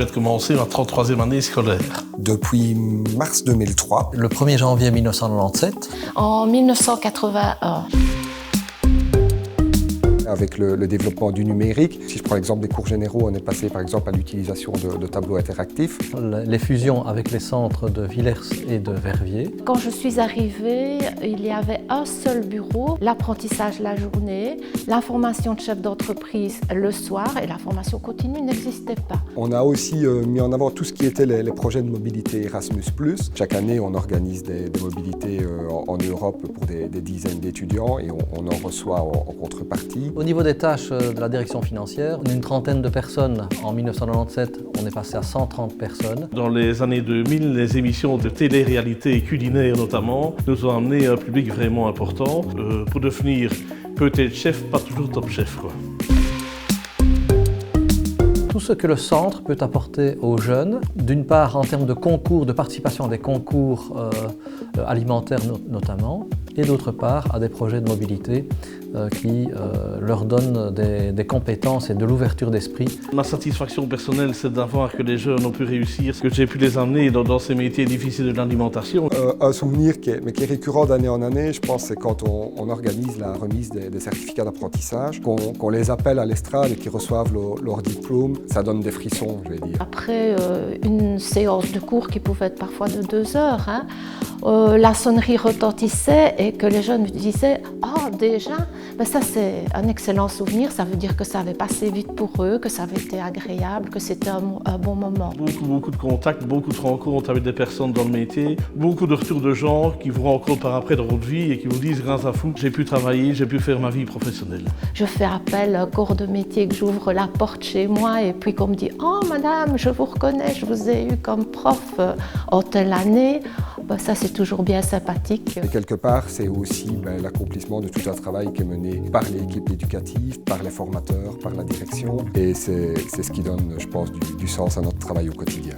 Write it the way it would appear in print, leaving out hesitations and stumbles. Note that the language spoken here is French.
de commencer ma 33e année scolaire. Depuis mars 2003. Le 1er janvier 1997. En 1981. Avec le développement du numérique. Si je prends l'exemple des cours généraux, on est passé par exemple à l'utilisation de tableaux interactifs. Les fusions avec les centres de Villers et de Verviers. Quand je suis arrivée, il y avait un seul bureau, l'apprentissage la journée, l'information de chef d'entreprise le soir et la formation continue n'existait pas. On a aussi mis en avant tout ce qui était les projets de mobilité Erasmus+. Chaque année, on organise des mobilités en Europe pour des dizaines d'étudiants et on en reçoit en contrepartie. Au niveau des tâches de la direction financière, on est une trentaine de personnes. En 1997, on est passé à 130 personnes. Dans les années 2000, les émissions de télé-réalité culinaire notamment nous ont amené un public vraiment important. Pour devenir peut-être chef, pas toujours top chef, quoi. Tout ce que le centre peut apporter aux jeunes, d'une part en termes de concours, de participation à des concours alimentaires notamment, et d'autre part à des projets de mobilité qui leur donnent des compétences et de l'ouverture d'esprit. Ma satisfaction personnelle, c'est d'avoir que les jeunes ont pu réussir, que j'ai pu les amener dans ces métiers difficiles de l'alimentation. Un souvenir qui est récurrent d'année en année, je pense, c'est quand on organise la remise des certificats d'apprentissage, qu'on les appelle à l'estrade et qu'ils reçoivent leur diplôme. Ça donne des frissons, je vais dire. Après une séance de cours qui pouvait être parfois de 2 heures, la sonnerie retentissait et que les jeunes me disaient « Ah, déjà ?» Ça, c'est un excellent souvenir. Ça veut dire que ça avait passé vite pour eux, que ça avait été agréable, que c'était un bon moment. Beaucoup de contacts, beaucoup de rencontres avec des personnes dans le métier, beaucoup de retours de gens qui vous rencontrent par après dans votre vie et qui vous disent « Grâce à vous, j'ai pu travailler, j'ai pu faire ma vie professionnelle. » Je fais appel à un corps de métier, que j'ouvre la porte chez moi et puis qu'on me dit « Oh madame, je vous reconnais, je vous ai eu comme prof en telle année. » Ça, c'est toujours bien sympathique. Et quelque part, c'est aussi l'accomplissement de tout un travail qui est mené par l'équipe éducative, par les formateurs, par la direction. Et c'est ce qui donne, je pense, du sens à notre travail au quotidien.